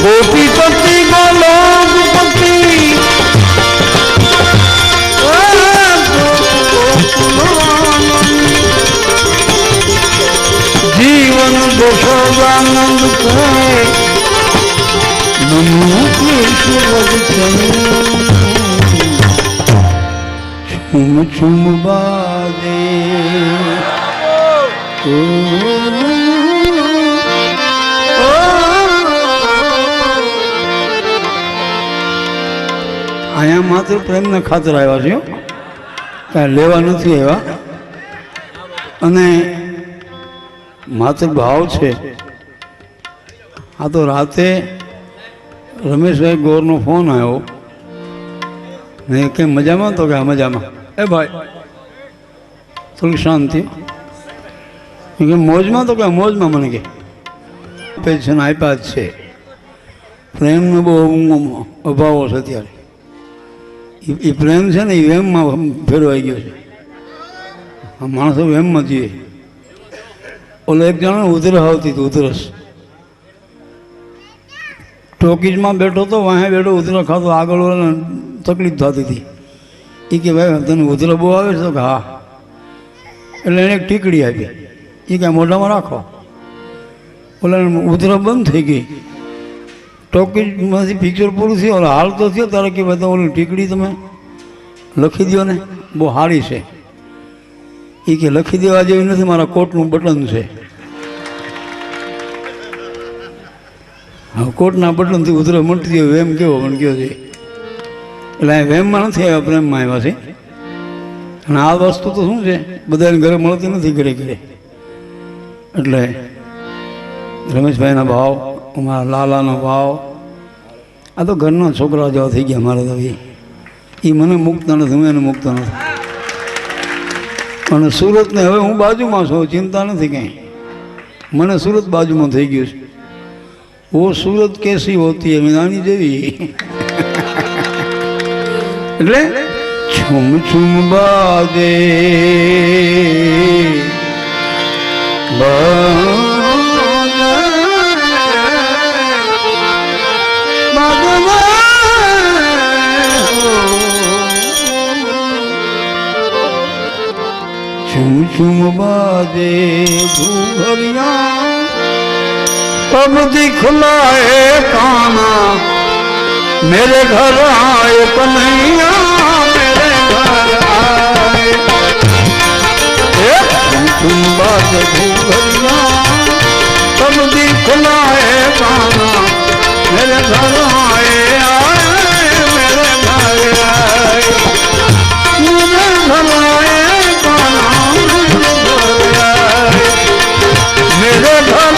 गोपीपति गोलोकपति जीवन यशोदानंद करे नमो कृष्ण छुम छुम बाजे અહીંયા માત્ર પ્રેમને ખાતર આવ્યા છે, કાંઈ લેવા નથી આવ્યા. અને માત્ર ભાવ છે. આ તો રાતે રમેશભાઈ ગોરનો ફોન આવ્યો ને કે મજામાં, તો કે મજામાં. એ ભાઈ થોડી શાંતિ, કે મોજમાં, તો કે મોજમાં. મને કે પેન્શન આપ્યા જ છે. પ્રેમનો બહુ અભાવો છે અત્યારે. એ પ્રેમ છે ને એ વેમમાં ફેરવાઈ ગયો છે. માણસો વેમમાં જીવે. ઓલો એક જણા ઉધરસ આવતી હતી, ઉધરસ. ટોકીજમાં બેઠો તો વાંહે બેઠો ઉધરસ ખાતો, આગળ તકલીફ થતી હતી. એ કે ભાઈ તને ઉધરસ બહુ આવે છે? તો કે હા. એટલે એને એક ટીકડી આપી. એ કે મોઢામાં રાખો. ઓલા ઉધરસ બંધ થઈ ગઈ. ટોકીજમાંથી પિક્ચર પૂરું થયું, ઓલા હાલ તો થયો તારે કે ભાઈ ઓલી ટીકડી તમે લખી દો ને, બહુ સારી છે. એ કે લખી દેવા જેવી નથી, મારા કોટનું બટન છે. હા, કોટના બટનથી ઉધરસ મટતી હોય. વેમ કેવો પણ કયો છે. એટલે આ વેમમાં નથી આવ્યા, પ્રેમમાં આવ્યા છે. અને આ વસ્તુ તો શું છે, બધાને ઘરે મળતી નથી ઘરે ઘરે. એટલે રમેશભાઈના ભાવ, અમારા લાલાનો ભાવ, આ તો ઘરના છોકરા જેવા થઈ ગયા મારે તો. એ મને મૂકતા નથી, હું એને મૂકતો નથી. અને સુરતને હવે હું બાજુમાં છું, ચિંતા નથી કંઈ. મને સુરત બાજુમાં થઈ ગયું છે. વો સુરત કેસી હોતી હે નાની જેવી. એટલે છુમ છુમ બાજે छुम छुम बाजे घूघरिया तब दिखलाए काना मेरे घर आए कन्हैया मेरे घर आए. छुम छुम बाजे घूघरिया तब दिखलाए काना मेरे घर आए मेरे घर आए मेरे घर आए मेरे घर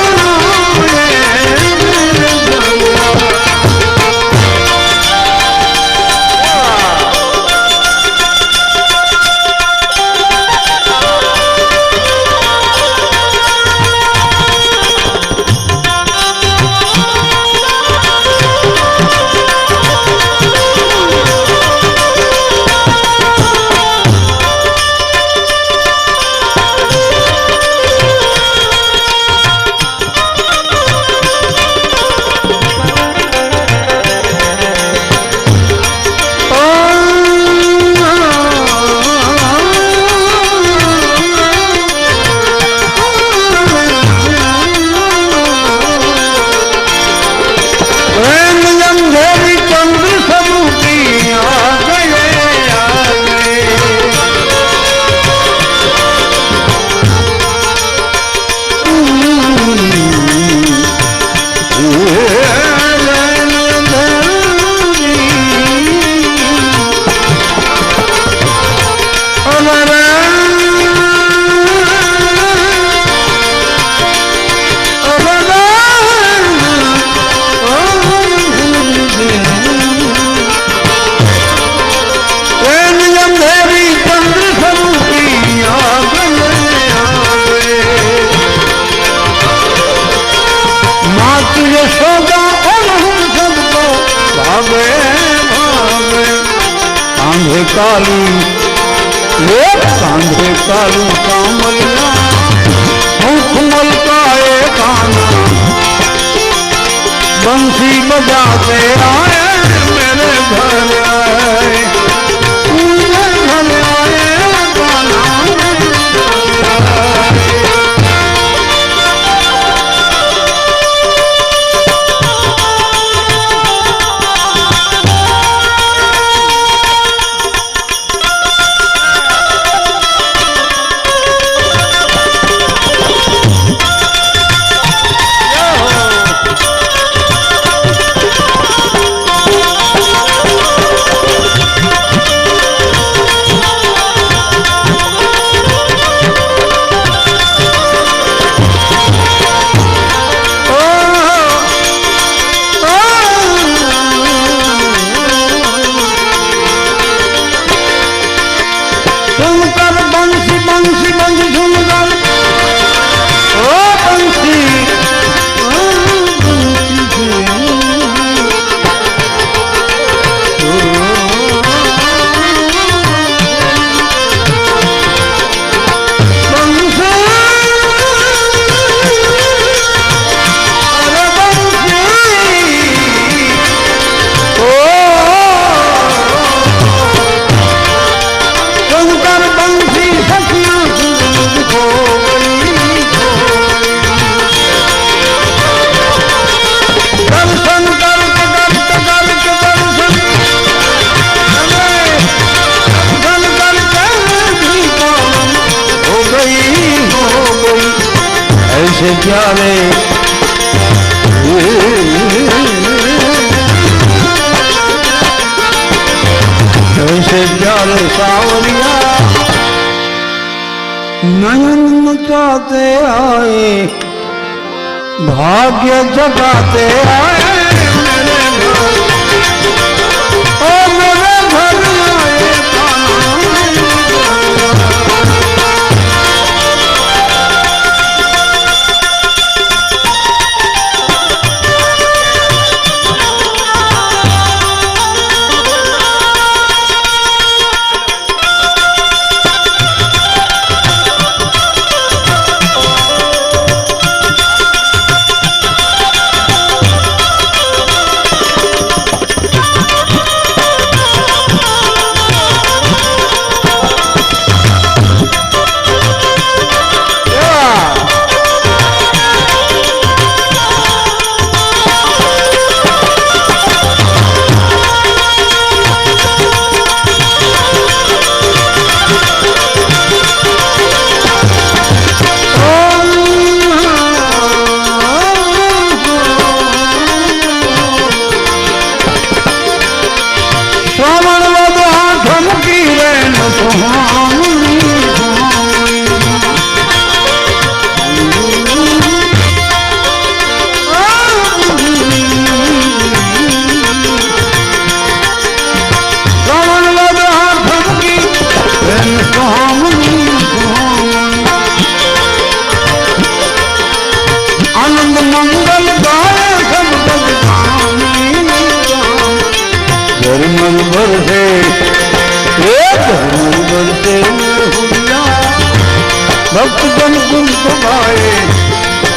कांधे कालू कांधे कालू कामलिया मुख मलकाए खाना बंसी बजाते आए मेरे घर आए घर आए गाना ऐसे प्यारे ऐसे प्यारे सावरिया नयन नचाते आए भाग्य जगाते आए मेरे घर आए आनंद मंगल गाए सब धर्मल बरसे धर्मल बरसे भक्त जन कुंभ गाए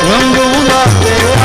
रंग उड़ाते